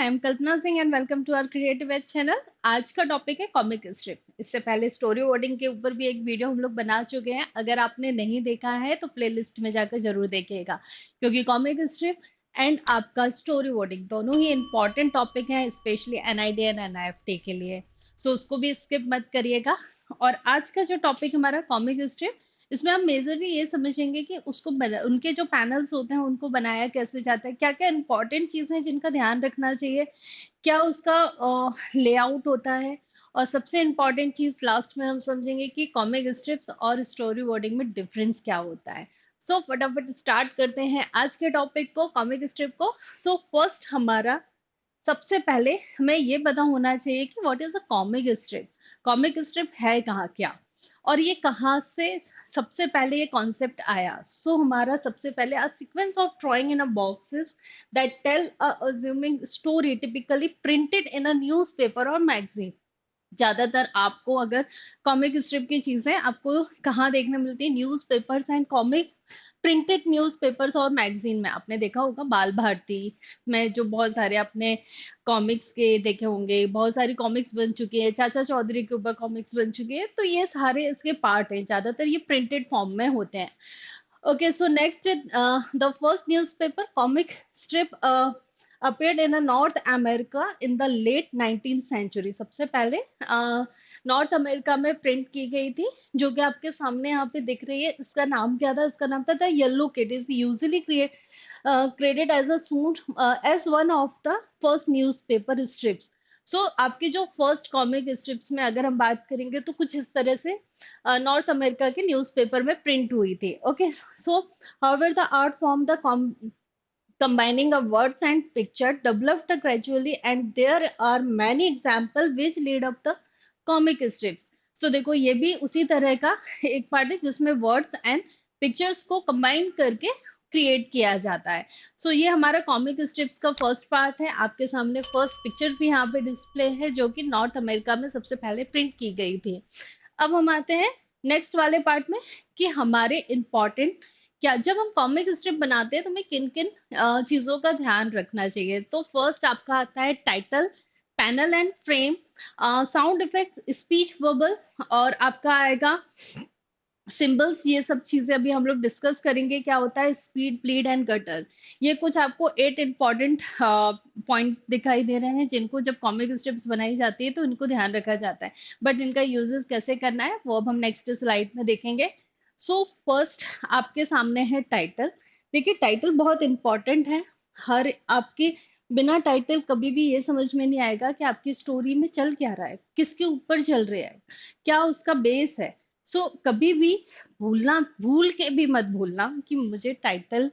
I am Kalpana Singh and welcome to our creative edge channel. आज का topic है comic strip. इससे पहले स्टोरी वर्डिंग के ऊपर भी एक वीडियो हम लोग बना चुके हैं। अगर आपने नहीं देखा है तो प्लेलिस्ट में जाकर जरूर देखिएगा, क्योंकि कॉमिक स्ट्रिप एंड आपका स्टोरी वर्डिंग दोनों ही इंपॉर्टेंट टॉपिक हैं, स्पेशली एनआईडी एंड एनआईएफटी के लिए। सो उसको भी स्किप मत करिएगा। और आज का जो टॉपिक हमारा कॉमिक स्ट्रिप, इसमें हम मेजरली ये समझेंगे कि उनके जो पैनल्स होते हैं उनको बनाया कैसे जाता है, क्या क्या इंपॉर्टेंट चीजें हैं जिनका ध्यान रखना चाहिए, क्या उसका लेआउट होता है, और सबसे इम्पॉर्टेंट चीज लास्ट में हम समझेंगे कि कॉमिक स्ट्रिप्स और स्टोरी वर्डिंग में डिफरेंस क्या होता है। सो फटाफट स्टार्ट करते हैं आज के टॉपिक को, कॉमिक स्ट्रिप को। सो फर्स्ट हमारा सबसे पहले हमें ये पता होना चाहिए कि what is a comic strip. Comic strip है कहाँ क्या, और ये कहाँ से सबसे पहले ये कॉन्सेप्ट आया। हमारा सबसे पहले a sequence of drawing in a boxes that tell a amusing story typically printed in a newspaper और मैगजीन। ज्यादातर आपको अगर कॉमिक स्ट्रिप की चीजें आपको कहाँ देखने मिलती है, newspapers and comic printed newspapers और मैगजीन में। आपने देखा होगा बाल भारती में जो बहुत सारे आपने कॉमिक्स के देखे होंगे, बहुत सारी कॉमिक्स बन चुकी है, चाचा चौधरी के ऊपर कॉमिक्स बन चुकी है, तो ये सारे इसके पार्ट हैं, ज्यादातर ये प्रिंटेड फॉर्म में होते हैं। Okay, so next, the first newspaper comic strip appeared in North America in the late 19th century. सबसे पहले नॉर्थ अमेरिका में प्रिंट की गई थी, जो कि आपके सामने यहाँ पे दिख रही है। इसका नाम क्या था? इसका नाम था the yellow kid. Is usually credit as a suit as one of the first newspaper strips. आपकी जो फर्स्ट कॉमिक स्ट्रिप्स में अगर हम बात करेंगे तो कुछ इस तरह से नॉर्थ अमेरिका के न्यूज़पेपर में प्रिंट हुई थी। Okay, so however the art form the combining of words and picture developed gradually, and there are many examples which lead up the comic strips. देखो ये भी उसी तरह का एक पार्ट है जिसमें वर्ड्स एंड पिक्चर्स को कंबाइन करके क्रिएट किया जाता है। ये हमारा कॉमिक स्ट्रिप्स का फर्स्ट पार्ट है। आपके सामने फर्स्ट पिक्चर भी यहाँ पे डिस्प्ले है, जो कि नॉर्थ अमेरिका में सबसे पहले प्रिंट की गई थी। अब हम आते हैं नेक्स्ट वाले पार्ट में कि हमारे इम्पोर्टेंट क्या, जब हम कॉमिक स्ट्रिप बनाते हैं तो हमें किन किन चीजों का ध्यान रखना चाहिए। तो फर्स्ट आपका आता है title, panel and frame, sound effects, speech bubble, और आपका आएगा सिंबल्स। ये सब चीजें अभी हम लोग डिस्कस करेंगे क्या होता है। स्पीड, ब्लीड एंड गटर, ये कुछ आपको 8 इंपॉर्टेंट पॉइंट दिखाई दे रहे हैं जिनको जब कॉमिक स्ट्रिप्स बनाई जाती है तो इनको ध्यान रखा जाता है। बट इनका यूजेस कैसे करना है वो अब हम नेक्स्ट स्लाइड में देखेंगे। फर्स्ट आपके सामने है टाइटल। देखिए टाइटल बहुत इंपॉर्टेंट है। हर आपके बिना टाइटल कभी भी ये समझ में नहीं आएगा कि आपकी स्टोरी में चल क्या रहा है, किसके ऊपर चल रहा है, क्या उसका बेस है। कभी भी भूल के भी मत भूलना कि मुझे टाइटल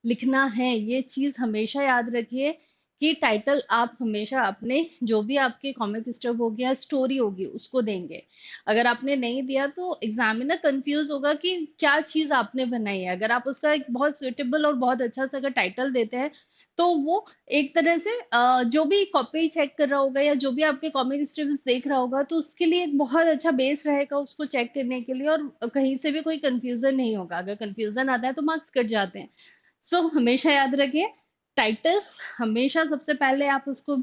लिखना है। ये चीज हमेशा याद रखिए कि टाइटल आप हमेशा अपने जो भी आपके कॉमिक स्ट्रिप होगी या स्टोरी होगी उसको देंगे। अगर आपने नहीं दिया तो एग्जामिनर कंफ्यूज होगा कि क्या चीज आपने बनाई है। अगर आप उसका एक बहुत सुइटेबल और बहुत अच्छा सा अगर टाइटल देते हैं तो वो एक तरह से जो भी कॉपी चेक कर रहा होगा या जो भी आपके कॉमिक स्ट्रिप्स देख रहा होगा तो उसके लिए एक बहुत अच्छा बेस रहेगा उसको चेक करने के लिए, और कहीं से भी कोई कंफ्यूजन नहीं होगा। अगर कंफ्यूजन आता है तो मार्क्स कट जाते हैं। हमेशा याद रखिए टाइटल हमेशा सबसे पहले आप उसको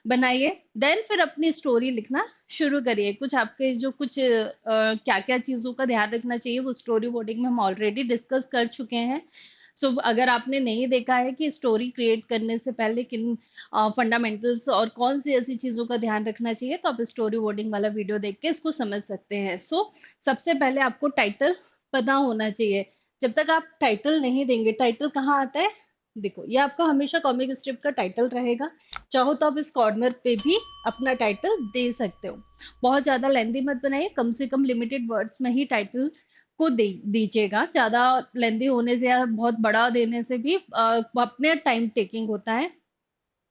बनाइए, देन फिर अपनी स्टोरी लिखना शुरू करिए। कुछ आपके जो कुछ क्या क्या चीजों का ध्यान रखना चाहिए वो स्टोरी बोर्डिंग में हम ऑलरेडी डिस्कस कर चुके हैं। अगर आपने नहीं देखा है कि स्टोरी क्रिएट करने से पहले किन फंडामेंटल्स और कौन सी ऐसी चीजों का ध्यान रखना चाहिए तो आप स्टोरी बोर्डिंग वाला वीडियो देख के इसको समझ सकते हैं। सबसे पहले आपको टाइटल पता होना चाहिए। जब तक आप टाइटल नहीं देंगे, टाइटल कहाँ आता है, देखो ये आपका हमेशा कॉमिक स्ट्रिप का टाइटल रहेगा। चाहो तो आप इस कॉर्नर पे भी अपना टाइटल दे सकते हो। बहुत ज्यादा लेंदी मत बनाइए, कम से कम लिमिटेड वर्ड्स में ही टाइटल को दे दीजिएगा। ज्यादा लेंदी होने से या बहुत बड़ा देने से भी अपने टाइम टेकिंग होता है।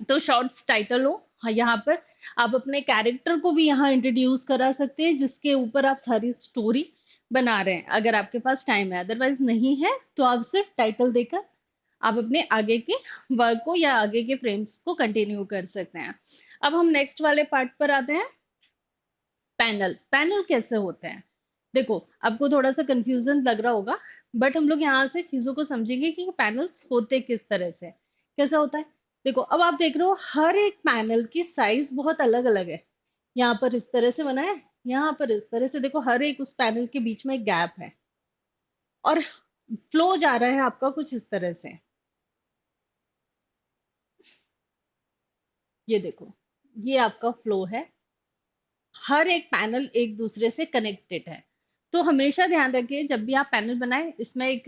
तो शॉर्ट्स टाइटल हो। हाँ, यहाँ पर आप अपने कैरेक्टर को भी यहाँ इंट्रोड्यूस करा सकते हैं जिसके ऊपर आप सारी स्टोरी बना रहे हैं, अगर आपके पास टाइम है। अदरवाइज नहीं है तो आप सिर्फ टाइटल देकर आप अपने आगे के वर्क को या आगे के फ्रेम्स को कंटिन्यू कर सकते हैं। अब हम नेक्स्ट वाले पार्ट पर आते हैं। पैनल। पैनल कैसे होते हैं, देखो आपको थोड़ा सा कंफ्यूजन लग रहा होगा, बट हम लोग यहाँ से चीजों को समझेंगे कि पैनल्स होते किस तरह से, कैसा होता है। देखो अब आप देख रहे हो हर एक पैनल की साइज बहुत अलग अलग है। यहाँ पर इस तरह से बना है, यहाँ पर इस तरह से, देखो हर एक उस पैनल के बीच में एक गैप है, और फ्लो जा रहा है आपका कुछ इस तरह से। ये देखो, ये आपका फ्लो है, हर एक पैनल एक दूसरे से कनेक्टेड है। तो हमेशा ध्यान रखिए जब भी आप पैनल बनाएं, इसमें एक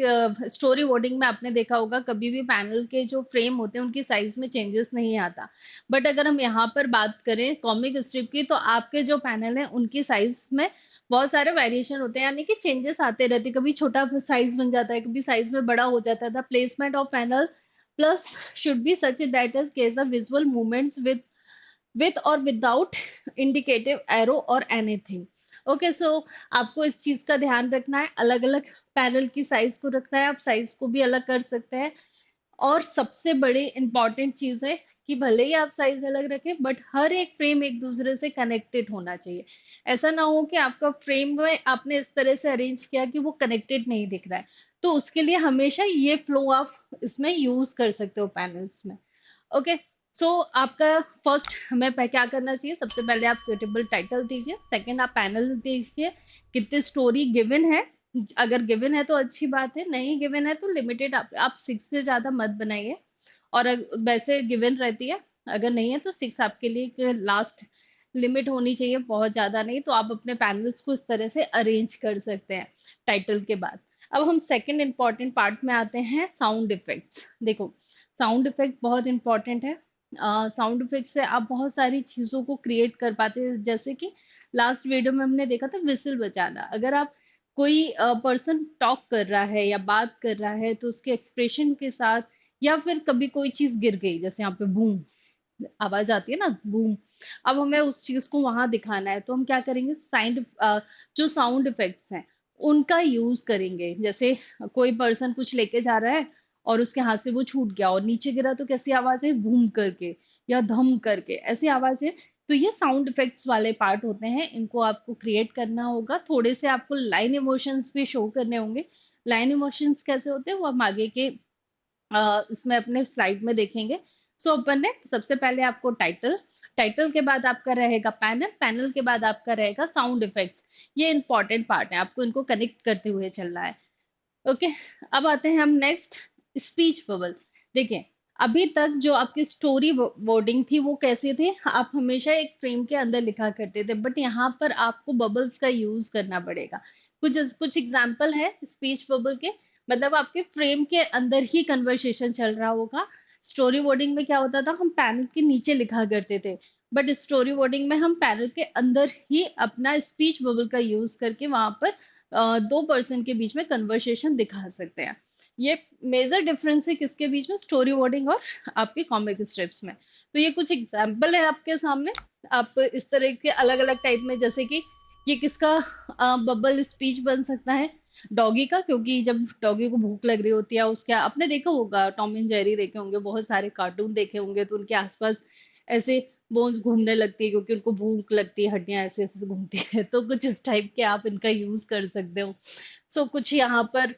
स्टोरी बोर्डिंग में आपने देखा होगा कभी भी पैनल के जो फ्रेम होते हैं उनकी साइज में चेंजेस नहीं आता। बट अगर हम यहाँ पर बात करें कॉमिक स्ट्रिप की, तो आपके जो पैनल है उनकी साइज में बहुत सारे वेरिएशन होते हैं, यानी कि चेंजेस आते रहते हैं, कभी छोटा साइज बन जाता है, कभी साइज में बड़ा हो जाता है। The placement of panel plus should be such that is case of visual movements with or without indicative arrow or anything। Okay so आपको इस चीज का ध्यान रखना है, अलग अलग पैनल की साइज को रखना है, आप साइज को भी अलग कर सकते हैं। और सबसे बड़ी इंपॉर्टेंट चीज है कि भले ही आप साइज अलग रखें बट हर एक फ्रेम एक दूसरे से कनेक्टेड होना चाहिए। ऐसा ना हो कि आपका फ्रेम में आपने इस तरह से अरेंज किया कि वो कनेक्टेड नहीं दिख रहा है। तो उसके लिए हमेशा ये फ्लो आप इसमें यूज कर सकते हो पैनल्स में। ओके सो आपका फर्स्ट हमें क्या करना चाहिए, सबसे पहले आप सुटेबल टाइटल दीजिए, सेकंड आप पैनल दीजिए, कितनी स्टोरी गिवन है। अगर गिवन है तो अच्छी बात है, नहीं गिवन है तो लिमिटेड, आप 6 से ज्यादा मत बनाइए। और वैसे गिवन रहती है, अगर नहीं है तो 6 आपके लिए लास्ट लिमिट होनी चाहिए, बहुत ज्यादा नहीं। तो आप अपने पैनल्स को इस तरह से अरेंज कर सकते हैं टाइटल के बाद। अब हम सेकंड इंपॉर्टेंट पार्ट में आते हैं, साउंड इफेक्ट्स। देखो साउंड इफेक्ट बहुत इंपॉर्टेंट है। साउंड इफेक्ट से आप बहुत सारी चीजों को क्रिएट कर पाते हैं, जैसे कि लास्ट वीडियो में हमने देखा था विसिल बजाना। अगर आप कोई पर्सन टॉक कर रहा है या बात कर रहा है तो उसके एक्सप्रेशन के साथ, या फिर कभी कोई चीज गिर गई जैसे यहाँ पे बूम आवाज आती है ना, बूम, अब हमें उस चीज को वहां दिखाना है तो हम क्या करेंगे, साइंड जो साउंड इफेक्ट्स हैं उनका यूज करेंगे। जैसे कोई पर्सन कुछ लेके जा रहा है और उसके हाथ से वो छूट गया और नीचे गिरा, तो कैसी आवाज है, बूम करके या धम करके ऐसी आवाज है। तो ये साउंड इफेक्ट्स वाले पार्ट होते हैं, इनको आपको क्रिएट करना होगा। थोड़े से आपको लाइन इमोशंस भी शो करने होंगे। लाइन इमोशंस कैसे होते हैं वो हम आगे के इसमें अपने स्लाइड में देखेंगे। सो अपन ने सबसे पहले आपको टाइटल, टाइटल के बाद आपका रहेगा पैनल, पैनल के बाद आपका रहेगा साउंड इफेक्ट्स। ये इंपॉर्टेंट पार्ट है, आपको इनको कनेक्ट करते हुए चलना है। ओके अब आते हैं हम नेक्स्ट, स्पीच बबल। देखिए अभी तक जो आपकी स्टोरी वर्डिंग थी वो कैसे थे, आप हमेशा एक फ्रेम के अंदर लिखा करते थे, बट यहाँ पर आपको बबल्स का यूज करना पड़ेगा। कुछ कुछ एग्जांपल है स्पीच बबल के, मतलब आपके फ्रेम के अंदर ही कन्वर्सेशन चल रहा होगा। स्टोरी वर्डिंग में क्या होता था, हम पैनल के नीचे लिखा करते थे, बट स्टोरी वर्डिंग में हम पैनल के अंदर ही अपना स्पीच बबल का यूज करके वहां पर दो पर्सन के बीच में कन्वर्सेशन दिखा सकते हैं। ये मेजर डिफरेंस है किसके बीच में, स्टोरी वर्डिंग और आपके कॉमिक स्ट्रिप्स में। तो ये कुछ एग्जाम्पल है आपके सामने। आप इस तरह के अलग अलग टाइप में, जैसे कि ये किसका बबल स्पीच बन सकता है, डॉगी का, क्योंकि जब डॉगी को भूख लग रही होती है, उसके आपने देखा होगा, टॉम एंड जेरी देखे होंगे, बहुत सारे कार्टून देखे होंगे, तो उनके आसपास ऐसे बोन्स घूमने लगती है क्योंकि उनको भूख लगती है, हड्डियां ऐसे ऐसे घूमती है। तो कुछ इस टाइप के आप इनका यूज कर सकते हो। सो कुछ यहाँ पर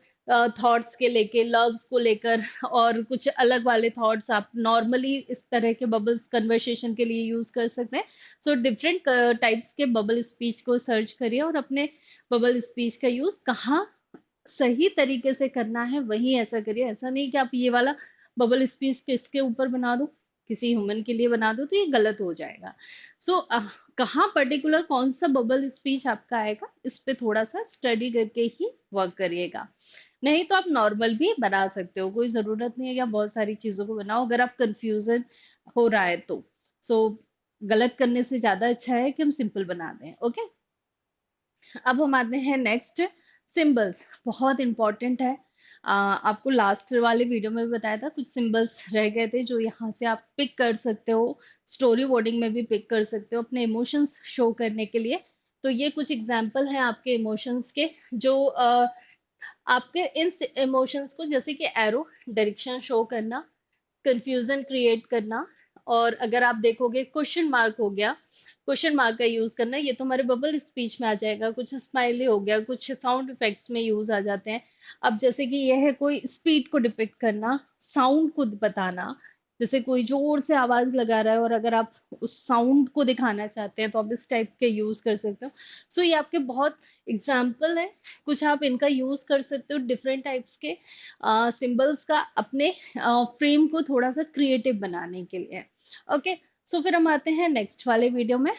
थॉट्स के लेके, लव्स को लेकर, और कुछ अलग वाले थॉट्स आप नॉर्मली इस तरह के बबल्स कन्वर्सेशन के लिए यूज कर सकते हैं। सो डिफरेंट टाइप्स के बबल स्पीच को सर्च करिए और अपने बबल स्पीच का यूज कहाँ सही तरीके से करना है वही ऐसा करिए। ऐसा नहीं कि आप ये वाला बबल स्पीच किसके ऊपर बना दो, किसी ह्यूमन के लिए बना दो, तो ये गलत हो जाएगा। सो कहाँ पर्टिकुलर कौन सा बबल स्पीच आपका आएगा, इस पे थोड़ा सा स्टडी करके ही वर्क करिएगा। नहीं तो आप नॉर्मल भी बना सकते हो, कोई जरूरत नहीं है कि आप बहुत सारी चीजों को बनाओ अगर आप कंफ्यूजन हो रहा है तो। सो गलत करने से ज्यादा अच्छा है कि हम सिंपल बना दें। ओके अब हम आते हैं नेक्स्ट, सिंबल्स बहुत इंपॉर्टेंट है। आपको लास्ट वाले वीडियो में भी बताया था, कुछ सिंबल्स रह गए थे जो यहाँ से आप पिक कर सकते हो, स्टोरी वर्डिंग में भी पिक कर सकते हो अपने इमोशंस शो करने के लिए। तो ये कुछ एग्जाम्पल हैं आपके इमोशंस के, जो आपके इन इमोशंस को, जैसे कि एरो डायरेक्शन शो करना, कंफ्यूजन क्रिएट करना, और अगर आप देखोगे क्वेश्चन मार्क हो गया, क्वेश्चन मार्क का यूज करना, ये तो हमारे बबल स्पीच में आ जाएगा। कुछ स्माइली हो गया, कुछ साउंड इफेक्ट्स में यूज आ जाते हैं। अब जैसे कि यह है कोई स्पीड को डिपिक्ट करना, साउंड को बताना, जैसे कोई जोर से आवाज लगा रहा है और अगर आप उस साउंड को दिखाना चाहते हैं तो आप इस टाइप के यूज कर सकते हो। सो ये आपके बहुत एग्जाम्पल है, कुछ आप इनका यूज कर सकते हो डिफरेंट टाइप्स के सिंबल्स का अपने फ्रेम को थोड़ा सा क्रिएटिव बनाने के लिए। ओके, सो फिर हम आते हैं नेक्स्ट वाले वीडियो में।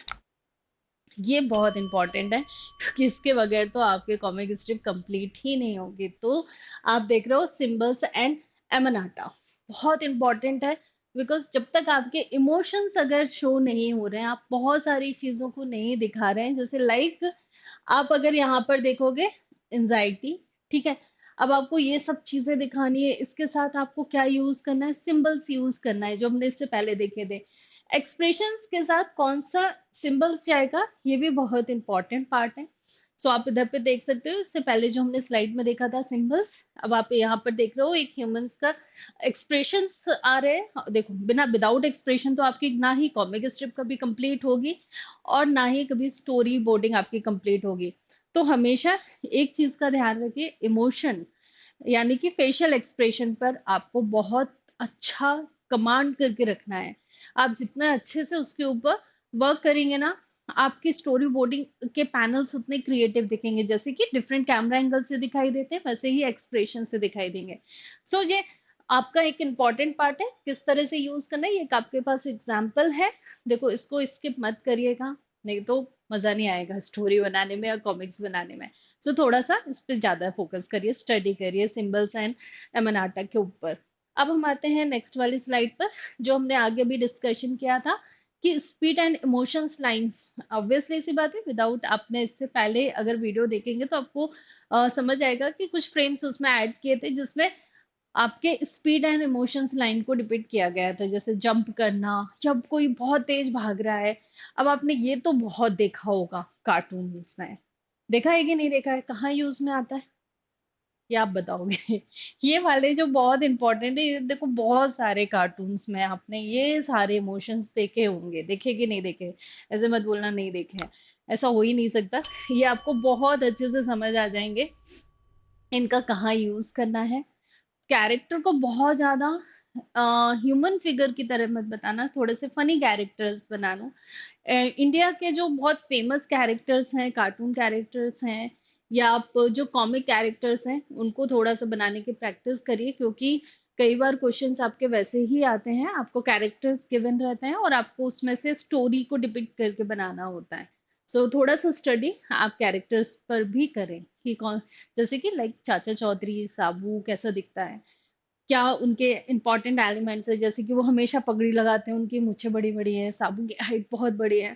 ये बहुत इंपॉर्टेंट है क्योंकि इसके बगैर तो आपके कॉमिक स्ट्रिप कंप्लीट ही नहीं होगी। तो आप देख रहे हो सिंबल्स एंड एमनाटा, बहुत इंपॉर्टेंट है बिकॉज जब तक आपके इमोशंस अगर शो नहीं हो रहे हैं, आप बहुत सारी चीजों को नहीं दिखा रहे हैं, जैसे लाइक आप अगर यहाँ पर देखोगे एंजाइटी, ठीक है, अब आपको ये सब चीजें दिखानी है, इसके साथ आपको क्या यूज करना है, सिंबल्स यूज करना है जो हमने इससे पहले देखे थे। एक्सप्रेशंस के साथ कौन सा सिंबल्स जाएगा, ये भी बहुत इंपॉर्टेंट पार्ट है। सो आप इधर पे देख सकते हो, इससे पहले जो हमने स्लाइड में देखा था सिंबल्स, अब आप यहाँ पर देख रहे हो एक ह्यूमंस का एक्सप्रेशंस आ रहे हैं। देखो बिना विदाउट एक्सप्रेशन तो आपकी ना ही कॉमिक स्ट्रिप कभी कंप्लीट होगी और ना ही कभी स्टोरी बोर्डिंग आपकी कंप्लीट होगी। तो हमेशा एक चीज का ध्यान रखिए, इमोशन यानी कि फेशियल एक्सप्रेशन पर आपको बहुत अच्छा कमांड करके रखना है। आप जितना अच्छे से उसके ऊपर वर्क करेंगे ना, आपकी स्टोरी बोर्डिंग के पैनल्स उतने क्रिएटिव दिखेंगे, जैसे कि डिफरेंट कैमरा एंगल से दिखाई देते हैं वैसे ही एक्सप्रेशन से दिखाई देंगे। सो ये आपका एक इम्पॉर्टेंट पार्ट है, किस तरह से यूज करना है, ये एक आपके पास एग्जाम्पल है। देखो इसको स्किप मत करिएगा, नहीं तो मजा नहीं आएगा स्टोरी बनाने में या कॉमिक्स बनाने में। सो थोड़ा सा इस पे ज्यादा फोकस करिए, स्टडी करिए सिंबल्स एंड एमनाटा के ऊपर। अब हम आते हैं नेक्स्ट वाली स्लाइड पर, जो हमने आगे भी डिस्कशन किया था कि speed and emotions lines. Obviously सी बात है, विदाउट आपने इससे पहले अगर वीडियो देखेंगे तो आपको समझ आएगा कि कुछ फ्रेम्स उसमें ऐड किए थे जिसमें आपके स्पीड एंड इमोशंस लाइन को डिपिक्ट किया गया था, जैसे जंप करना, जब कोई बहुत तेज भाग रहा है। अब आपने ये तो बहुत देखा होगा कार्टून में, देखा है कि नहीं देखा है, कहाँ यूज में आता है, ये आप बताओगे। ये वाले जो बहुत इंपॉर्टेंट है, ये देखो बहुत सारे कार्टून्स में आपने ये सारे इमोशंस देखे होंगे, देखे कि नहीं देखे, ऐसे मत बोलना नहीं देखे हैं, ऐसा हो ही नहीं सकता। ये आपको बहुत अच्छे से समझ आ जाएंगे इनका कहाँ यूज करना है। कैरेक्टर को बहुत ज्यादा ह्यूमन फिगर की तरह मत बताना, थोड़े से फनी कैरेक्टर्स बनाना। इंडिया के जो बहुत फेमस कैरेक्टर्स हैं, कार्टून कैरेक्टर्स हैं, या आप जो कॉमिक कैरेक्टर्स हैं, उनको थोड़ा सा बनाने की प्रैक्टिस करिए, क्योंकि कई बार क्वेश्चंस आपके वैसे ही आते हैं, आपको कैरेक्टर्स गिवन रहते हैं और आपको उसमें से स्टोरी को डिपिक्ट करके बनाना होता है। सो थोड़ा सा स्टडी आप कैरेक्टर्स पर भी करें कि कौन, जैसे कि लाइक चाचा चौधरी, साबू कैसा दिखता है, क्या उनके इंपॉर्टेंट एलिमेंट्स है, जैसे कि वो हमेशा पगड़ी लगाते हैं, उनकी मूछें बड़ी बड़ी हैं, साबू की हाइट बहुत बड़ी है।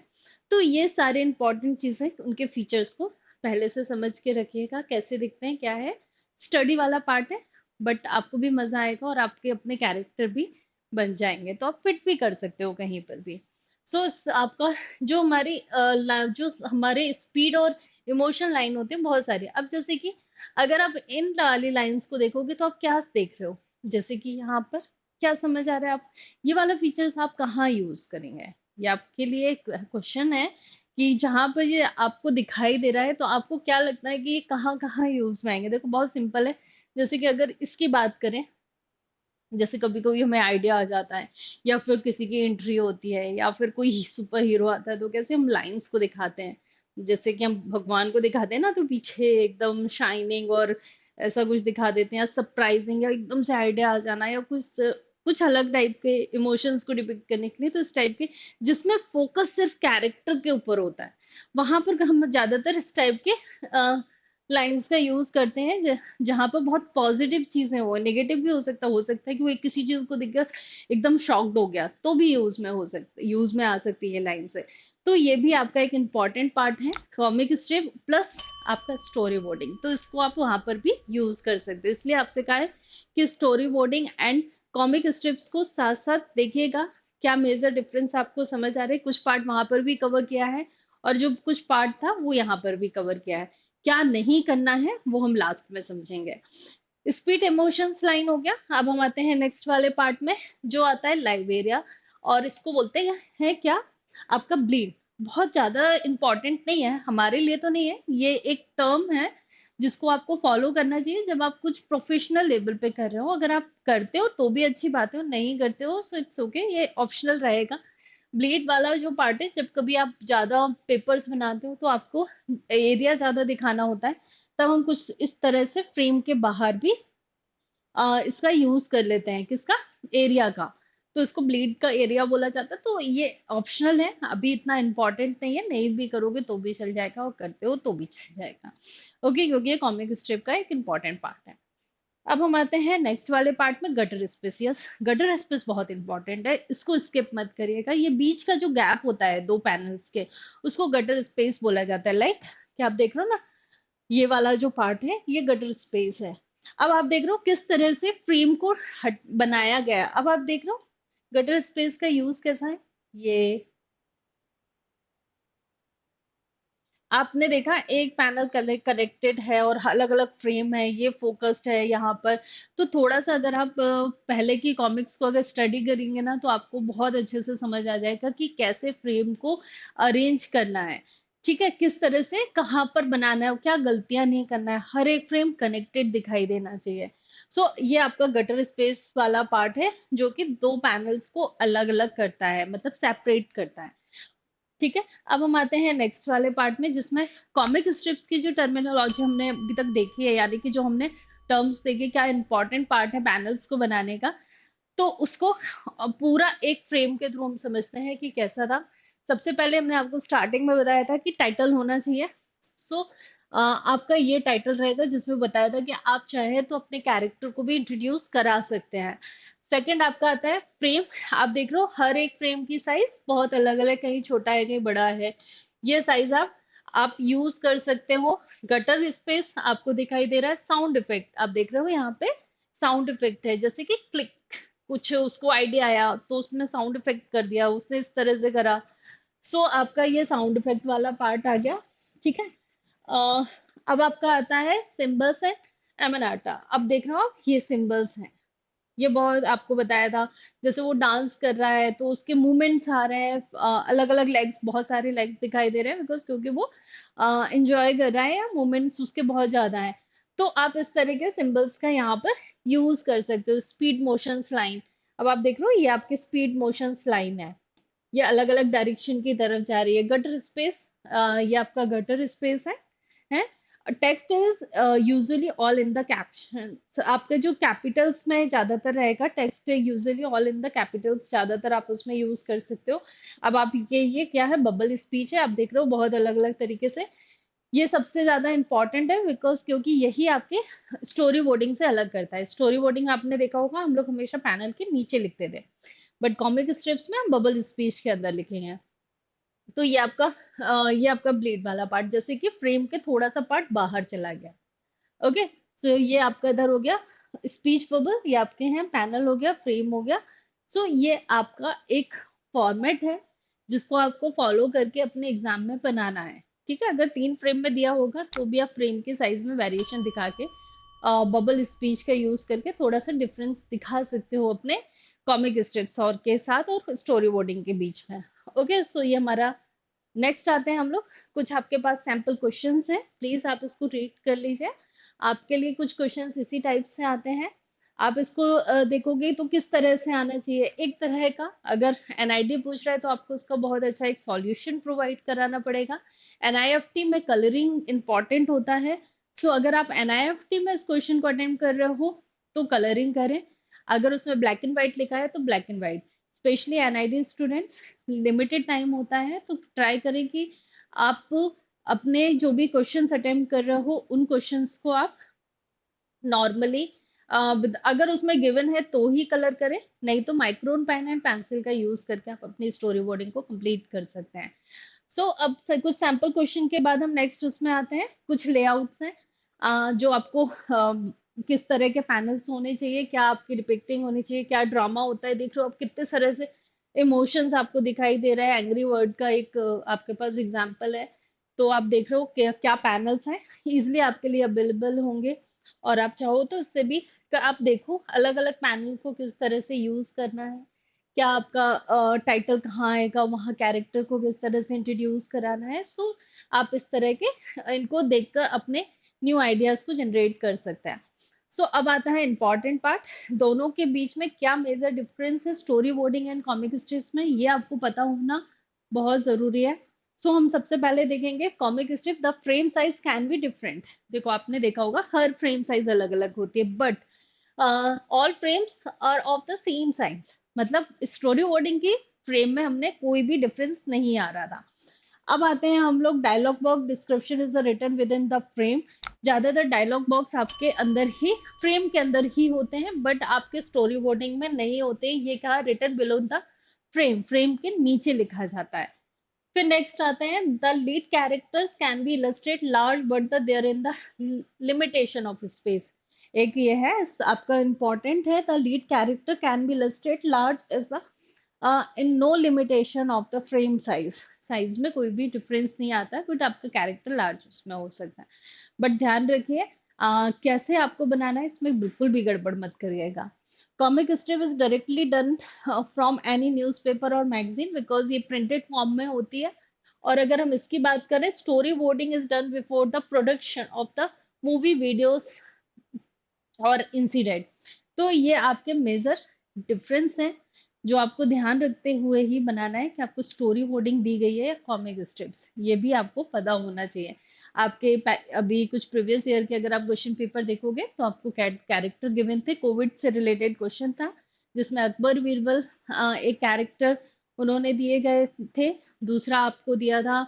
तो ये सारे इंपॉर्टेंट चीजें, उनके फीचर्स को पहले से समझ के रखिएगा, कैसे दिखते हैं क्या है। स्टडी वाला पार्ट है, बट आपको भी मजा आएगा और आपके अपने कैरेक्टर भी बन जाएंगे, तो आप फिट भी कर सकते हो कहीं पर भी। सो आपका जो हमारी जो हमारे स्पीड और इमोशन लाइन होते हैं बहुत सारी। अब जैसे कि अगर आप इन वाली लाइंस को देखोगे तो आप क्या देख रहे हो, जैसे कि यहाँ पर क्या समझ आ रहा है, आप ये वाला फीचर्स आप कहाँ यूज करेंगे, ये आपके लिए क्वेश्चन है कि जहां पर ये आपको दिखाई दे रहा है तो आपको क्या लगता है कि ये कहाँ कहाँ यूज में आएंगे। देखो बहुत सिंपल है, जैसे कि अगर इसकी बात करें, जैसे कभी कभी हमें आइडिया आ जाता है या फिर किसी की एंट्री होती है या फिर कोई सुपर हीरो आता है, तो कैसे हम लाइंस को दिखाते हैं, जैसे कि हम भगवान को दिखाते हैं ना, तो पीछे एकदम शाइनिंग और ऐसा कुछ दिखा देते हैं, सरप्राइजिंग या एकदम से आइडिया आ जाना या कुछ कुछ अलग टाइप के इमोशंस को डिपिक्ट करने के लिए, तो इस टाइप के जिसमें फोकस सिर्फ कैरेक्टर के ऊपर होता है, वहां पर हम ज्यादातर इस टाइप के लाइंस का यूज करते हैं, जहां पर बहुत पॉजिटिव चीजें हो, नेगेटिव भी हो सकता है कि वो किसी चीज को देखकर एकदम शॉक्ड हो गया, तो भी यूज में आ सकती है लाइन से। तो ये भी आपका एक इम्पॉर्टेंट पार्ट है कॉमिक स्ट्रिप प्लस आपका स्टोरी बोर्डिंग, तो इसको आप वहां पर भी यूज कर सकते हो। इसलिए आपसे कहा है कि story boarding and comic strips को साथ साथ देखिएगा, क्या मेजर डिफरेंस आपको समझ आ रहे हैं, कुछ पार्ट वहां पर भी कवर किया है और जो कुछ पार्ट था वो यहाँ पर भी कवर किया है, क्या नहीं करना है वो हम लास्ट में समझेंगे। स्पीड इमोशंस लाइन हो गया। अब हम आते हैं नेक्स्ट वाले पार्ट में, जो आता है लाइवेरिया, और इसको बोलते हैं क्या, आपका ब्लीड। बहुत ज्यादा इंपॉर्टेंट नहीं है हमारे लिए, तो नहीं है, ये एक टर्म है जिसको आपको फॉलो करना चाहिए जब आप कुछ प्रोफेशनल लेवल पे कर रहे हो। अगर आप करते हो तो भी अच्छी बात है, नहीं करते हो सो इट्स ओके, ये ऑप्शनल रहेगा। ब्लीड वाला जो पार्ट है, जब कभी आप ज्यादा पेपर्स बनाते हो तो आपको एरिया ज्यादा दिखाना होता है, तब हम कुछ इस तरह से फ्रेम के बाहर भी इसका यूज कर लेते हैं, किसका, एरिया का। तो इसको ब्लीड का एरिया बोला जाता है। तो ये ऑप्शनल है, अभी इतना इंपॉर्टेंट नहीं है, नहीं भी करोगे तो भी चल जाएगा और करते हो तो भी चल जाएगा। ओके, क्योंकि ये कॉमिक स्ट्रिप का एक इंपॉर्टेंट पार्ट है। अब हम आते हैं नेक्स्ट वाले पार्ट में, gutter space. Yes, gutter space बहुत इंपॉर्टेंट है, इसको स्किप मत करिएगा। ये बीच का जो गैप होता है दो पैनल्स के, उसको गटर स्पेस बोला जाता है। लाइक क्या आप देख रहे हो ना, ये वाला जो पार्ट है ये गटर स्पेस है। अब आप देख रहे हो किस तरह से फ्रेम को हट बनाया गया है। अब आप देख रहे हो गटर स्पेस का यूज कैसा है। ये आपने देखा एक पैनल कनेक्टेड है और अलग अलग फ्रेम है, ये फोकस्ड है यहाँ पर। तो थोड़ा सा अगर आप पहले की कॉमिक्स को अगर स्टडी करेंगे ना, तो आपको बहुत अच्छे से समझ आ जाएगा कि कैसे फ्रेम को अरेंज करना है। ठीक है, किस तरह से कहाँ पर बनाना है, क्या गलतियां नहीं करना है, हर एक फ्रेम कनेक्टेड दिखाई देना चाहिए। सो ये आपका गटर स्पेस वाला पार्ट है, जो कि दो पैनल्स को अलग अलग करता है, मतलब सेपरेट करता है। ठीक है, अब हम आते हैं नेक्स्ट वाले पार्ट में, जिसमें कॉमिक स्ट्रिप्स की जो टर्मिनोलॉजी हमने अभी तक देखी है, यानी कि जो हमने टर्म्स देखे, क्या इंपॉर्टेंट पार्ट है पैनल्स को बनाने का, तो उसको पूरा एक फ्रेम के थ्रू हम समझते हैं कि कैसा था। सबसे पहले हमने आपको स्टार्टिंग में बताया था कि टाइटल होना चाहिए। सो आपका ये टाइटल रहेगा, जिसमें बताया था कि आप चाहे तो अपने कैरेक्टर को भी इंट्रोड्यूस करा सकते हैं। सेकंड आपका आता है फ्रेम। आप देख रहे हो हर एक फ्रेम की साइज बहुत अलग अलग, कहीं छोटा है कहीं बड़ा है। ये साइज आप यूज कर सकते हो। गटर स्पेस आपको दिखाई दे रहा है। साउंड इफेक्ट आप देख रहे हो यहाँ पे, साउंड इफेक्ट है, जैसे कि क्लिक, कुछ उसको आइडिया आया तो उसने साउंड इफेक्ट कर दिया, उसने इस तरह से करा। सो आपका ये साउंड इफेक्ट वाला पार्ट आ गया। ठीक है, अ, अब आपका आता है सिंबल्स एंड एमनाटा। अब देख रहे हो आप, ये सिंबल्स हैं, ये बहुत आपको बताया था। जैसे वो डांस कर रहा है तो उसके मूवमेंट्स आ रहे हैं, अलग अलग लेग्स, बहुत सारे लेग्स दिखाई दे रहे हैं, बिकॉज क्योंकि वो एंजॉय कर रहा है या मूवमेंट्स उसके बहुत ज्यादा हैं। तो आप इस तरह के सिंबल्स का यहाँ पर यूज कर सकते हो। स्पीड मोशंस लाइन, अब आप देख रहे हो ये आपके स्पीड मोशंस लाइन है, ये अलग अलग डायरेक्शन की तरफ जा रही है। गटर स्पेस, ये आपका गटर स्पेस है। Text is usually all in the caption, आपके जो कैपिटल्स में ज्यादातर रहेगा, text usually all in the Capitals ज्यादातर आप उसमें यूज कर सकते हो। अब आप ये क्या है, बबल स्पीच है, आप देख रहे हो बहुत अलग अलग तरीके से। ये सबसे ज्यादा इंपॉर्टेंट है, बिकॉज क्योंकि यही आपके स्टोरी बोर्डिंग से अलग करता है। स्टोरी बोर्डिंग आपने देखा होगा, हम लोग हमेशा पैनल के नीचे लिखते थे, बट कॉमिक स्ट्रिप्स में हम बबल स्पीच के अंदर लिखेंगे। तो ये आपका ब्लेड वाला पार्ट, जैसे कि फ्रेम के थोड़ा सा पार्ट बाहर चला गया। ओके, सो ये आपका इधर हो गया स्पीच बबल, ये आपके हैं पैनल हो गया, फ्रेम हो गया। सो ये आपका एक फॉर्मेट है, जिसको आपको फॉलो करके अपने एग्जाम में बनाना है। ठीक है, अगर 3 फ्रेम में दिया होगा तो भी आप फ्रेम के साइज में वेरिएशन दिखा के बबल स्पीच का यूज करके थोड़ा सा डिफरेंस दिखा सकते हो अपने कॉमिक स्ट्रिप्स और के साथ और स्टोरी बोर्डिंग के बीच में। ओके, सो ये हमारा नेक्स्ट आते हैं हम लोग। कुछ आपके पास सैम्पल क्वेश्चंस हैं, प्लीज आप इसको रीड कर लीजिए। आपके लिए कुछ क्वेश्चंस इसी टाइप से आते हैं। आप इसको देखोगे तो किस तरह से आना चाहिए, एक तरह का अगर एनआईडी पूछ रहा है तो आपको उसका बहुत अच्छा एक सॉल्यूशन प्रोवाइड कराना पड़ेगा। एनआईएफटी में कलरिंग इंपॉर्टेंट होता है। सो अगर आप एनआईएफटी में इस क्वेश्चन को अटेम्प्ट कर रहे हो तो कलरिंग करें। अगर उसमें ब्लैक एंड व्हाइट लिखा है तो black and white. Specially NID students, limited time होता है तो ट्राई करें कि आप अपने जो भी क्वेश्चंस अटेम्प्ट कर रहे हो उन क्वेश्चंस को आप नॉर्मली, अगर उसमें गिवन है तो ही कलर करें, नहीं तो माइक्रोन पेन एंड पेंसिल का यूज करके आप अपनी स्टोरी बोर्डिंग को कंप्लीट कर सकते हैं। सो अब कुछ सैम्पल क्वेश्चन के बाद हम नेक्स्ट उसमें आते हैं। कुछ लेआउट्स हैं, जो आपको किस तरह के पैनल्स होने चाहिए, क्या आपकी डिपिक्टिंग होनी चाहिए, क्या ड्रामा होता है। देख रहे हो आप कितने तरह से इमोशंस आपको दिखाई दे रहा है। एंग्री वर्ड का एक आपके पास एग्जाम्पल है, तो आप देख रहे हो क्या पैनल्स हैं, इजिली आपके लिए अवेलेबल होंगे। और आप चाहो तो इससे भी आप देखो अलग अलग पैनल को किस तरह से यूज करना है, क्या आपका टाइटल कहाँ आएगा, वहाँ कैरेक्टर को किस तरह से इंट्रोड्यूस कराना है। सो आप इस तरह के इनको देखकर अपने न्यू आइडियाज को जनरेट कर सकता है। सो अब आता है इंपॉर्टेंट पार्ट, दोनों के बीच में क्या मेजर डिफरेंस है story boarding and comic strips में, ये आपको पता होना बहुत जरूरी है। सो हम सबसे पहले देखेंगे comic strip, the frame size can be different. देखो आपने देखा होगा हर फ्रेम साइज अलग अलग होती है, but all frames are of the same size. मतलब स्टोरी बोर्डिंग की फ्रेम में हमने कोई भी डिफरेंस नहीं आ रहा था। अब आते हैं हम लोग dialogue box description is written within the frame. ज्यादातर डायलॉग बॉक्स आपके अंदर ही फ्रेम के अंदर ही होते हैं, बट आपके स्टोरी बोर्डिंग में नहीं होते। ये कहा written below the frame, frame के नीचे लिखा जाता है। फिर नेक्स्ट आते हैं the lead characters can be illustrate large but the there in the limitation of space. एक ये है आपका इंपॉर्टेंट है, the lead character can be illustrate large is the in no limitation of the frame size. Size में कोई भी difference नहीं आता है, बट आपका कैरेक्टर लार्ज उसमें हो सकता है। बट ध्यान रखिए कैसे आपको बनाना है, इसमें बिल्कुल भी गड़बड़ मत करिएगा। Comic strip is directly done from any newspaper और मैगजीन, बिकॉज ये प्रिंटेड फॉर्म में होती है। और अगर हम इसकी बात करें, story boarding is done before the production of the movie, videos और इंसिडेंट। तो ये आपके मेजर डिफरेंस हैं जो आपको ध्यान रखते हुए ही बनाना है कि आपको स्टोरी बोर्डिंग दी गई है या कॉमिक स्ट्रिप्स, ये भी आपको पता होना चाहिए। आपके अभी कुछ प्रीवियस ईयर के अगर आप क्वेश्चन पेपर देखोगे तो आपको कैरेक्टर गिवन थे, कोविड से रिलेटेड क्वेश्चन था जिसमें अकबर बीरबल एक कैरेक्टर उन्होंने दिए गए थे। दूसरा आपको दिया था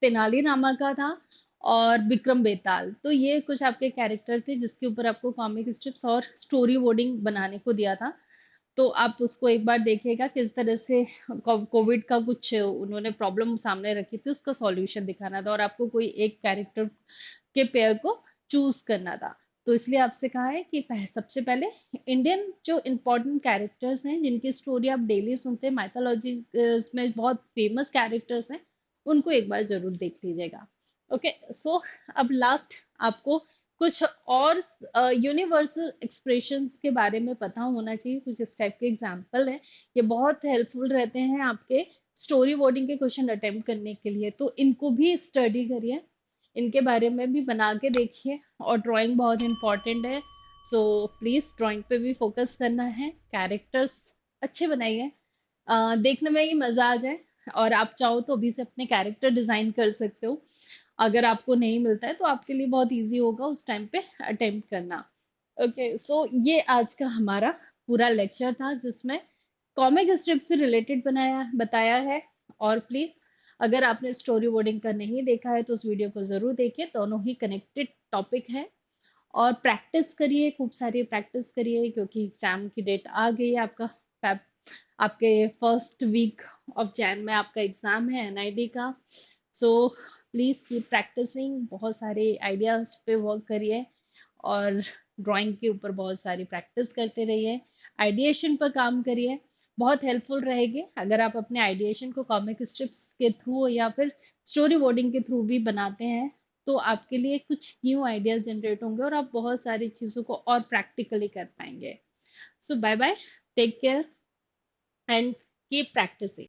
तेनालीरामा का था, और विक्रम बेताल। तो ये कुछ आपके कैरेक्टर थे जिसके ऊपर आपको कॉमिक स्ट्रिप्स और स्टोरी बोर्डिंग बनाने को दिया था। तो आप उसको एक बार देखिएगा किस तरह से कोविड का कुछ उन्होंने प्रॉब्लम सामने रखी थी, उसका सॉल्यूशन दिखाना था और आपको कोई एक कैरेक्टर के पेयर को चूज करना था। तो इसलिए आपसे कहा है कि सबसे पहले इंडियन जो इम्पोर्टेंट कैरेक्टर्स हैं जिनकी स्टोरी आप डेली सुनते हैं, माइथोलॉजी में बहुत फेमस कैरेक्टर्स हैं, उनको एक बार जरूर देख लीजिएगा। ओके, सो अब लास्ट आपको कुछ और यूनिवर्सल एक्सप्रेशंस के बारे में पता होना चाहिए। कुछ इस टाइप के एग्जाम्पल हैं, ये बहुत हेल्पफुल रहते हैं आपके स्टोरी बोर्डिंग के क्वेश्चन अटेम्प्ट करने के लिए, तो इनको भी स्टडी करिए, इनके बारे में भी बना के देखिए। और ड्राइंग बहुत इंपॉर्टेंट है, सो प्लीज ड्राइंग पे भी फोकस करना है। कैरेक्टर्स अच्छे बनाइए, देखने में ही मजा आ जाए। और आप चाहो तो अभी से अपने कैरेक्टर डिजाइन कर सकते हो, अगर आपको नहीं मिलता है तो आपके लिए बहुत इजी होगा उस टाइम पे अटेम्प्ट करना। ओके, सो ये आज का हमारा पूरा लेक्चर था जिसमें कॉमिक स्ट्रिप से रिलेटेड बनाया बताया है। और प्लीज अगर आपने स्टोरी बोर्डिंग का नहीं देखा है तो उस वीडियो को जरूर देखिए, दोनों ही कनेक्टेड टॉपिक है। और प्रैक्टिस करिए, खूब सारी प्रैक्टिस करिए, क्योंकि एग्जाम की डेट आ गई है। आपके फर्स्ट वीक ऑफ जैन में आपका एग्जाम है एनआईडी का। सो प्लीज कीप प्रैक्टिसिंग, बहुत सारे आइडियाज पे वर्क करिए और ड्राइंग के ऊपर बहुत सारी प्रैक्टिस करते रहिए। आइडिएशन पर काम करिए, बहुत हेल्पफुल रहेगी अगर आप अपने आइडिएशन को कॉमिक स्ट्रिप्स के थ्रू या फिर स्टोरी बोर्डिंग के थ्रू भी बनाते हैं, तो आपके लिए कुछ न्यू आइडियाज जनरेट होंगे और आप बहुत सारी चीज़ों को और प्रैक्टिकली कर पाएंगे। So bye bye, take care and keep practising.